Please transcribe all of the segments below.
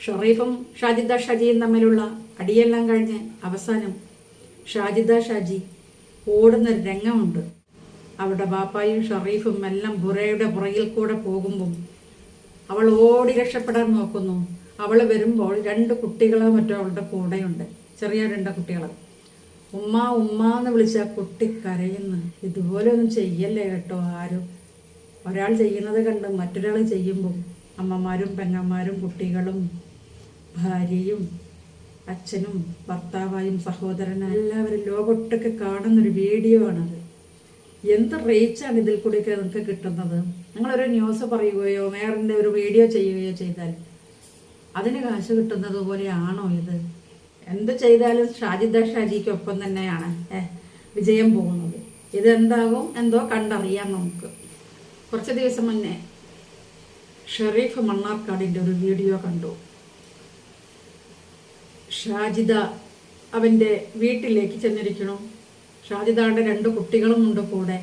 ഷറീഫും ഷാജിദ ഷാജിയും തമ്മിലുള്ള അടിയെല്ലാം കഴിഞ്ഞ് അവസാനം ഷാജിദ ഷാജി ഓടുന്ന രംഗമുണ്ട്. അവിടെ ബാപ്പായും ഷറീഫും എല്ലാം ബുറയുടെ പുറകിൽ കൂടെ പോകുമ്പം അവൾ ഓടി രക്ഷപ്പെടാൻ നോക്കുന്നു. അവൾ വരുമ്പോൾ 2 കുട്ടികളോ മറ്റോ അവളുടെ കൂടെയുണ്ട്, ചെറിയ 2 കുട്ടികൾ. ഉമ്മ ഉമ്മ എന്ന് വിളിച്ച കുട്ടി കരയുന്നു. ഇതുപോലെ ഒന്നും ചെയ്യല്ലേ കേട്ടോ ആരും. ഒരാൾ ചെയ്യുന്നത് കണ്ട് മറ്റൊരാൾ ചെയ്യുമ്പം അമ്മമാരും പെങ്ങന്മാരും കുട്ടികളും ഭാര്യയും അച്ഛനും ഭർത്താവായും സഹോദരനും എല്ലാവരും ലോകമൊട്ടൊക്കെ കാണുന്നൊരു വീഡിയോ ആണത്. എന്ത് റീച്ചാണ് ഇതിൽ കൂടിയൊക്കെ നിങ്ങൾക്ക് കിട്ടുന്നത്. നിങ്ങളൊരു ന്യൂസ് പറയുകയോ വേറെ ഒരു വീഡിയോ ചെയ്യുകയോ ചെയ്താൽ അതിന് കാശ് കിട്ടുന്നത് പോലെയാണോ ഇത്? എന്ത് ചെയ്താലും ഷാജിദ ഷാജിക്കൊപ്പം തന്നെയാണ് വിജയം പോകുന്നത്. ഇതെന്താകും എന്തോ കണ്ടറിയാം നമുക്ക്. കുറച്ച് ദിവസം മുന്നേ ഷെരീഫ് മണ്ണാർക്കാടിൻ്റെ ഒരു വീഡിയോ കണ്ടു. ഷാജിദ അവൻ്റെ വീട്ടിലേക്ക് ചെന്നിരിക്കണം. ഷാജിദയുടെ 2 കുട്ടികളും ഉണ്ട് കൂടെ.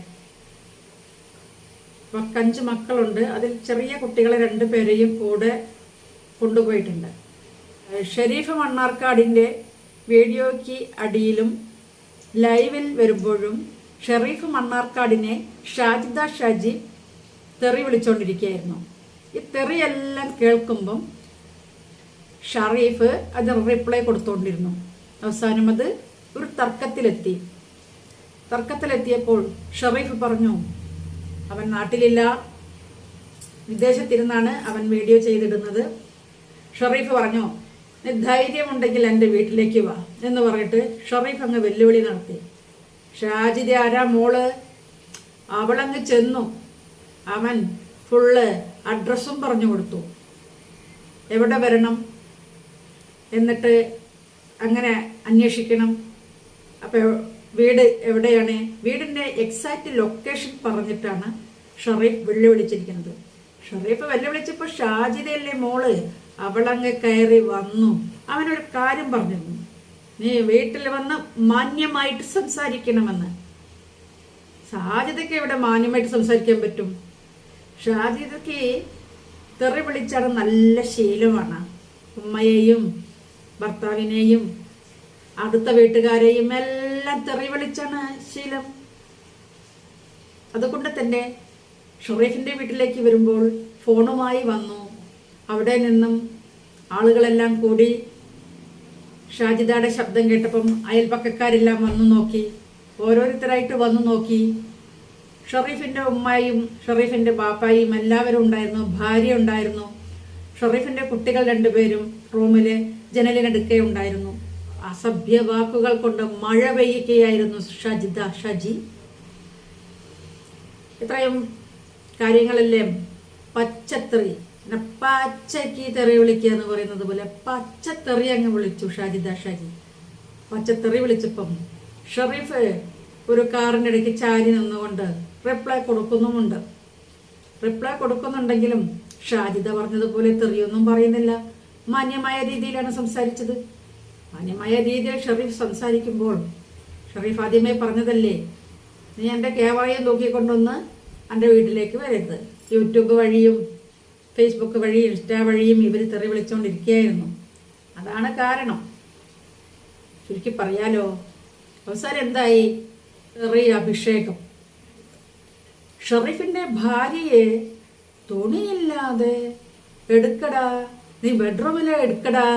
5 മക്കളുണ്ട്. അതിൽ ചെറിയ കുട്ടികളെ 2 പേരെയും കൂടെ കൊണ്ടുപോയിട്ടുണ്ട്. ഷെരീഫ് മണ്ണാർക്കാടിൻ്റെ വീഡിയോയ്ക്ക് അടിയിലും ലൈവിൽ വരുമ്പോഴും ഷെരീഫ് മണ്ണാർക്കാടിനെ ഷാജിദ ഷാജി തെറി വിളിച്ചുകൊണ്ടിരിക്കുകയായിരുന്നു. ഈ തെറിയെല്ലാം കേൾക്കുമ്പം ഷറീഫ് അത് റിപ്ലൈ കൊടുത്തുകൊണ്ടിരുന്നു. അവസാനം അത് ഒരു തർക്കത്തിലെത്തിയപ്പോൾ ഷറീഫ് പറഞ്ഞു, അവൻ നാട്ടിലില്ല, വിദേശത്തിരുന്നാണ് അവൻ വീഡിയോ ചെയ്തിടുന്നത്. ഷറീഫ് പറഞ്ഞു, നീ ധൈര്യമുണ്ടെങ്കിൽ എൻ്റെ വീട്ടിലേക്ക് വാ എന്ന് പറഞ്ഞിട്ട് ഷറീഫ് അങ്ങ് വെല്ലുവിളി നടത്തി. ഷാജിദ ആരാ മോള്, അവളങ്ങ് ചെന്നു. അവൻ ഫുള്ള് അഡ്രസ്സും പറഞ്ഞു കൊടുത്തു, എവിടെ വരണം, എന്നിട്ട് അങ്ങനെ അന്വേഷിക്കണം, അപ്പോൾ വീട് എവിടെയാണ്, വീടിൻ്റെ എക്സാക്റ്റ് ലൊക്കേഷൻ പറഞ്ഞിട്ടാണ് ഷറീഫ് വെല്ലുവിളിച്ചിരിക്കുന്നത്. ഷറീഫ് വെല്ലുവിളിച്ചപ്പോൾ ഷാജിദയല്ലേ മോള്, അവളങ്ങ് കയറി വന്നു. അവനൊരു കാര്യം പറഞ്ഞിരുന്നു, നീ വീട്ടിൽ വന്ന് മാന്യമായിട്ട് സംസാരിക്കണമെന്ന്. ഷാജിദയ്ക്ക് ഇവിടെ മാന്യമായിട്ട് സംസാരിക്കാൻ പറ്റും? ഷാജിദയ്ക്ക് തെറി വിളിച്ചാണ് നല്ല ശീലമാണ്. ഉമ്മയെയും ഭർത്താവിനെയും അടുത്ത വീട്ടുകാരെയും എല്ലാം തെറി വിളിച്ചാണ് ശീലം. അതുകൊണ്ട് തന്നെ ഷറീഫിൻ്റെ വീട്ടിലേക്ക് വരുമ്പോൾ ഫോണുമായി വന്നു. അവിടെ നിന്നും ആളുകളെല്ലാം കൂടി ഷാജിദയുടെ ശബ്ദം കേട്ടപ്പം അയൽപക്കക്കാരെല്ലാം വന്നു നോക്കി, ഓരോരുത്തരായിട്ട് വന്നു നോക്കി. ഷറീഫിൻ്റെ ഉമ്മയും ഷറീഫിൻ്റെ ബാപ്പായും എല്ലാവരും ഉണ്ടായിരുന്നു, ഭാര്യ ഉണ്ടായിരുന്നു. ഷറീഫിൻ്റെ കുട്ടികൾ 2 പേരും റൂമില് ജനലിനടുക്കെ ഉണ്ടായിരുന്നു. അസഭ്യ വാക്കുകൾ കൊണ്ട് മഴ പെയ്യുകയായിരുന്നു ഷാജിദ ഷാജി. ഇത്രയും കാര്യങ്ങളെല്ലാം പച്ചത്തെറി, പച്ചക്ക് തെറി വിളിക്കുക എന്ന് പറയുന്നത് പോലെ പച്ചത്തെറി അങ്ങ് വിളിച്ചു ഷാജിദ ഷാജി. പച്ചത്തെറി വിളിച്ചപ്പം ഷറീഫ് ഒരു കാറിൻ്റെ ഇടയ്ക്ക് ചാരി നിന്നുകൊണ്ട് റിപ്ലൈ കൊടുക്കുന്നുണ്ടെങ്കിലും ഷാജിദ പറഞ്ഞതുപോലെ തെറിയൊന്നും പറയുന്നില്ല. മാന്യമായ രീതിയിലാണ് സംസാരിച്ചത്. മാന്യമായ രീതിയിൽ ഷറീഫ് സംസാരിക്കുമ്പോൾ ഷറീഫ് ആദ്യമേ പറഞ്ഞതല്ലേ, നീ എൻ്റെ കേവായം നോക്കിക്കൊണ്ടൊന്ന് എൻ്റെ വീട്ടിലേക്ക് വരരുത്. യൂട്യൂബ് വഴിയും ഫേസ്ബുക്ക് വഴിയും ഇൻസ്റ്റാ വഴിയും ഇവർ തെറി വിളിച്ചുകൊണ്ടിരിക്കുകയായിരുന്നു. അതാണ് കാരണം. ചുരുക്കി പറയാലോ, അവസാനം എന്തായി? തെറി അഭിഷേകം. ഷറീഫിൻ്റെ ഭാര്യയെ തുണിയില്ലാതെ എടുക്കടാ, നീ ബെഡ്റൂമിലെ എടുക്കടാ,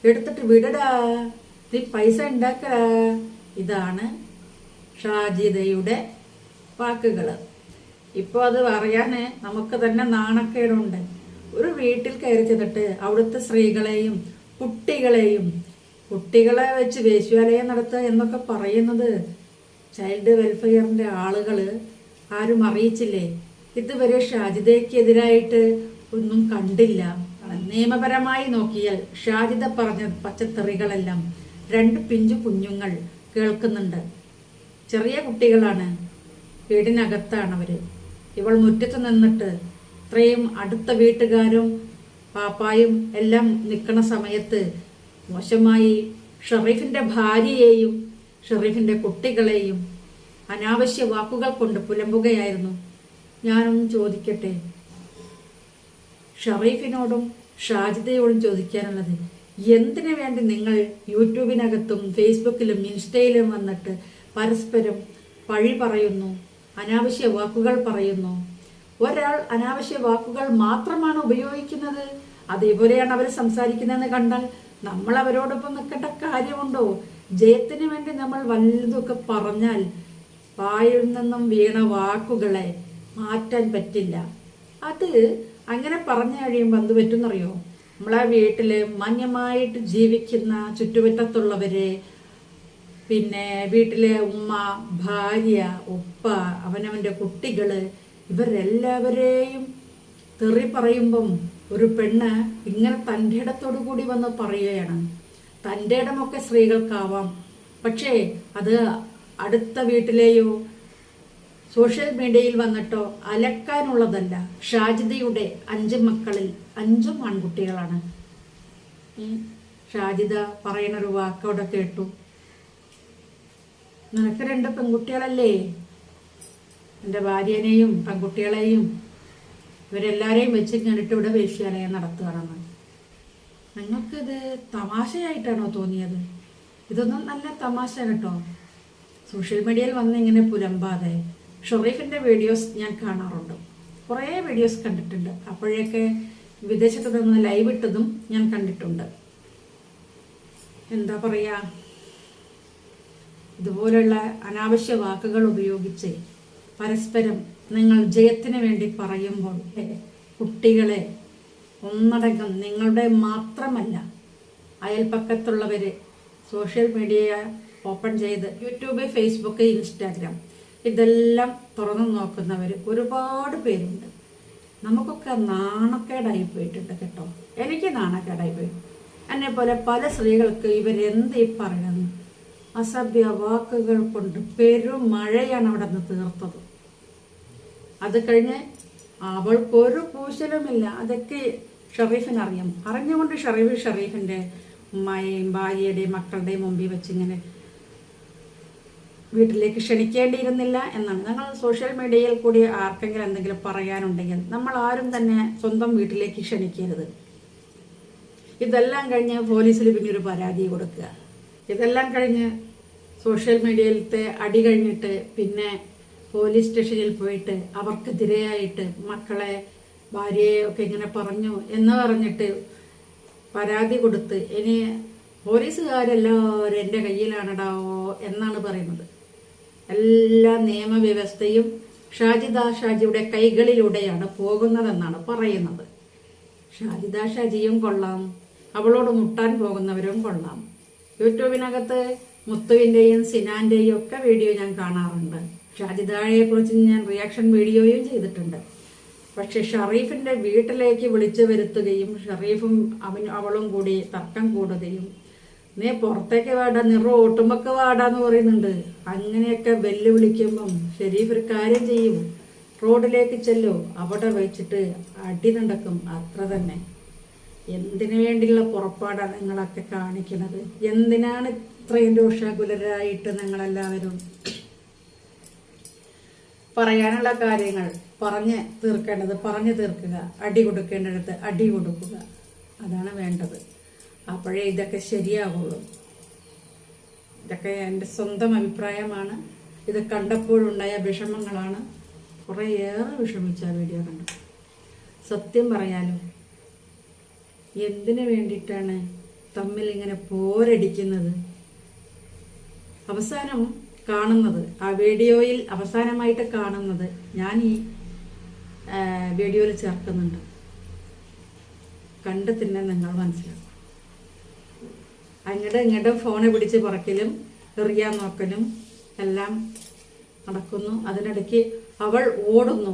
എടുത്തിട്ട് വിടടാ, നീ പൈസ ഉണ്ടാക്കടാ. ഇതാണ് ഷാജിദയുടെ വാക്കുകൾ. ഇപ്പോൾ അത് പറയാൻ നമുക്ക് തന്നെ നാണക്കേടുണ്ട്. ഒരു വീട്ടിൽ കയറി ചെന്നിട്ട് അവിടുത്തെ സ്ത്രീകളെയും കുട്ടികളെ വെച്ച് വേശ്യാലയം നടത്തുക എന്നൊക്കെ പറയുന്നത് ചൈൽഡ് വെൽഫെയറിൻ്റെ ആളുകൾ ആരും അറിയിച്ചില്ലേ? ഇതുവരെ ഷാജിദയ്ക്കെതിരായിട്ട് ഒന്നും കണ്ടില്ല. നിയമപരമായി നോക്കിയാൽ ഷാജിദ പറഞ്ഞ പച്ചത്തെറികളെല്ലാം 2 പിഞ്ചു കുഞ്ഞുങ്ങൾ കേൾക്കുന്നുണ്ട്. ചെറിയ കുട്ടികളാണ്, വീടിനകത്താണവർ. ഇവൾ മുറ്റത്ത് നിന്നിട്ട് ഇത്രയും അടുത്ത വീട്ടുകാരും പാപ്പായും എല്ലാം നിൽക്കുന്ന സമയത്ത് മോശമായി ഷറീഫിൻ്റെ ഭാര്യയെയും ഷറീഫിൻ്റെ കുട്ടികളെയും അനാവശ്യ വാക്കുകൾ കൊണ്ട് പുലമ്പുകയായിരുന്നു. ഞാനൊന്ന് ചോദിക്കട്ടെ, ഷറീഫിനോടും ഷാജിദയോടും ചോദിക്കാനുള്ളത്, എന്തിനു വേണ്ടി നിങ്ങൾ യൂട്യൂബിനകത്തും ഫേസ്ബുക്കിലും ഇൻസ്റ്റയിലും വന്നിട്ട് പരസ്പരം പഴി പറയുന്നു, അനാവശ്യ വാക്കുകൾ പറയുന്നു? ഒരാൾ അനാവശ്യ വാക്കുകൾ മാത്രമാണ് ഉപയോഗിക്കുന്നത്, അതേപോലെയാണ് അവർ സംസാരിക്കുന്നതെന്ന് കണ്ടാൽ നമ്മൾ അവരോടൊപ്പം നിൽക്കേണ്ട കാര്യമുണ്ടോ? ജയത്തിന് വേണ്ടി നമ്മൾ വലുതൊക്കെ പറഞ്ഞാൽ വായിൽ നിന്നും വീണ വാക്കുകളെ മാറ്റാൻ പറ്റില്ല. അത് അങ്ങനെ പറഞ്ഞു കഴിയുമ്പോൾ എന്ത് പറ്റുമെന്നറിയോ? നമ്മളെ വീട്ടില് മാന്യമായിട്ട് ജീവിക്കുന്ന ചുറ്റുവട്ടത്തുള്ളവരെ, പിന്നെ വീട്ടിലെ ഉമ്മ, ഭാര്യ, ഉപ്പ, അവനവൻ്റെ കുട്ടികള്, ഇവരെല്ലാവരെയും തെറി പറയുമ്പം ഒരു പെണ്ണ് ഇങ്ങനെ തൻ്റെ ഇടത്തോടു കൂടി വന്ന് പറയുകയാണ്. തൻ്റെ ഇടമൊക്കെ സ്ത്രീകൾക്കാവാം, പക്ഷേ അത് അടുത്ത വീട്ടിലെയോ സോഷ്യൽ മീഡിയയിൽ വന്നിട്ടോ അലക്കാനുള്ളതല്ല. ഷാജിദയുടെ 5 മക്കളിൽ 5ഉം ആൺകുട്ടികളാണ്. ഷാജിദ പറയണൊരു വാക്കവിടെ കേട്ടു, നിനക്ക് 2 പെൺകുട്ടികളല്ലേ, എൻ്റെ ഭാര്യനെയും പെൺകുട്ടികളെയും ഇവരെല്ലാരെയും വെച്ച് കണ്ടിട്ട് ഇവിടെ വേശ്യാലയം നടത്തുകയാണെന്ന്. നിങ്ങൾക്കിത് തമാശയായിട്ടാണോ തോന്നിയത്? ഇതൊന്നും നല്ല തമാശ കേട്ടോ. സോഷ്യൽ മീഡിയയിൽ വന്ന് ഇങ്ങനെ പുലമ്പാതെ. ഷെറീഫിൻ്റെ വീഡിയോസ് ഞാൻ കാണാറുണ്ട്, കുറേ വീഡിയോസ് കണ്ടിട്ടുണ്ട്. അപ്പോഴേക്ക് വിദേശത്ത് നിന്ന് ലൈവ് ഇട്ടതും ഞാൻ കണ്ടിട്ടുണ്ട്. എന്താ പറയുക, ഇതുപോലുള്ള അനാവശ്യ വാക്കുകൾ ഉപയോഗിച്ച് പരസ്പരം നിങ്ങൾ ജയത്തിന് വേണ്ടി പറയുമ്പോൾ കുട്ടികളെ ഒന്നടങ്കം നിങ്ങളുടെ മാത്രമല്ല അയൽപ്പക്കത്തുള്ളവർ സോഷ്യൽ മീഡിയ ഓപ്പൺ ചെയ്ത് യൂട്യൂബ്, ഫേസ്ബുക്ക്, ഇൻസ്റ്റാഗ്രാം ഇതെല്ലാം തുറന്നു നോക്കുന്നവർ ഒരുപാട് പേരുണ്ട്. നമുക്കൊക്കെ നാണക്കേടായി പോയിട്ടുണ്ട് കേട്ടോ. എനിക്ക് നാണക്കേടായി പോയി. എന്നെ പോലെ പല സ്ത്രീകൾക്ക് ഇവരെന്ത് ഈ പറയണമെന്ന് അസഭ്യ വാക്കുകൾ കൊണ്ട് പെരുമഴയാണ് അവിടെ നിന്ന് തീർത്തത്. അത് കഴിഞ്ഞ് അവൾക്കൊരു കൂശലുമില്ല. അതൊക്കെ ഷെറീഫിനറിയാം. അറിഞ്ഞുകൊണ്ട് ഷെറീഫിൻ്റെ ഉമ്മയെയും ഭാര്യയുടെയും മക്കളുടെയും മുമ്പിൽ വെച്ചിങ്ങനെ വീട്ടിലേക്ക് ക്ഷണിക്കേണ്ടിയിരുന്നില്ല എന്നാണ്. ഞങ്ങൾ സോഷ്യൽ മീഡിയയിൽ കൂടി ആർക്കെങ്കിലും എന്തെങ്കിലും പറയാനുണ്ടെങ്കിൽ നമ്മൾ ആരും തന്നെ സ്വന്തം വീട്ടിലേക്ക് ക്ഷണിക്കരുത്. ഇതെല്ലാം കഴിഞ്ഞ് പോലീസിൽ പിന്നെ ഒരു പരാതി കൊടുക്കുക. ഇതെല്ലാം കഴിഞ്ഞ് സോഷ്യൽ മീഡിയയിലത്തെ അടി കഴിഞ്ഞിട്ട് പിന്നെ പോലീസ് സ്റ്റേഷനിൽ പോയിട്ട് അവർക്കെതിരെയായിട്ട് മക്കളെ, ഭാര്യയെ ഒക്കെ ഇങ്ങനെ പറഞ്ഞു എന്ന് പറഞ്ഞിട്ട് പരാതി കൊടുത്ത് ഇനി പോലീസുകാരെല്ലാവരും എൻ്റെ കയ്യിലാണടാവോ എന്നാണ് പറയുന്നത്. എല്ലാ നിയമവ്യവസ്ഥയും ഷാജിയുടെ കൈകളിലൂടെയാണ് പോകുന്നതെന്നാണ് പറയുന്നത്. ഷാജിയും കൊള്ളാം, അവളോട് മുട്ടാൻ പോകുന്നവരും കൊള്ളാം. യൂട്യൂബിനകത്ത് മുത്തുവിൻ്റെയും സിനാൻ്റെയും ഒക്കെ വീഡിയോ ഞാൻ കാണാറുണ്ട്. ഷാജിദയെ കുറിച്ച് ഞാൻ റിയാക്ഷൻ വീഡിയോയും ചെയ്തിട്ടുണ്ട്. പക്ഷെ ഷെറീഫിൻ്റെ വീട്ടിലേക്ക് വിളിച്ചു വരുത്തുകയും ഷെറീഫും അവളും കൂടി തർക്കം കൂടുകയും, നീ പുറത്തേക്ക് വാടാ, നീ റോട്ടുമ്പൊക്കെ വാടാന്ന് പറയുന്നുണ്ട്. അങ്ങനെയൊക്കെ വെല്ലുവിളിക്കുമ്പം ഷെരീഫ് ഒരു കാര്യം ചെയ്യും, റോഡിലേക്ക് ചെല്ലൂ, അവിടെ വെച്ചിട്ട് അടി നടക്കും. അത്ര തന്നെ. എന്തിനു വേണ്ടിയുള്ള പുറപ്പാടാണ് നിങ്ങളൊക്കെ കാണിക്കുന്നത്? എന്തിനാണ് ഇത്രയും രോഷാകുലരായിട്ട് നിങ്ങളെല്ലാവരും? പറയാനുള്ള കാര്യങ്ങൾ പറഞ്ഞ് തീർക്കേണ്ടത് പറഞ്ഞു തീർക്കുക, അടി കൊടുക്കേണ്ടടുത്ത് അടി കൊടുക്കുക. അതാണ് വേണ്ടത്. അപ്പോഴേ ഇതൊക്കെ ശരിയാവുള്ളൂ. ഇതൊക്കെ എൻ്റെ സ്വന്തം അഭിപ്രായമാണ്. ഇത് കണ്ടപ്പോഴുണ്ടായ വിഷമങ്ങളാണ്. കുറേയേറെ വിഷമിച്ച വീഡിയോ കണ്ടു. സത്യം പറയാലോ, എന്തിനു വേണ്ടിയിട്ടാണ് തമ്മിൽ ഇങ്ങനെ പോരടിക്കുന്നത്? അവസാനം കാണുന്നത്, ആ വീഡിയോയിൽ അവസാനമായിട്ട് കാണുന്നത് ഞാൻ ഈ വീഡിയോയിൽ ചേർക്കുന്നുണ്ട്. കണ്ട് തന്നെ നിങ്ങൾ മനസ്സിലാക്കും. ഇങ്ങോട്ട് ഫോണ് പിടിച്ച് പറക്കലും എറിയാൻ നോക്കലും എല്ലാം നടക്കുന്നു. അതിനിടയ്ക്ക് അവൾ ഓടുന്നു.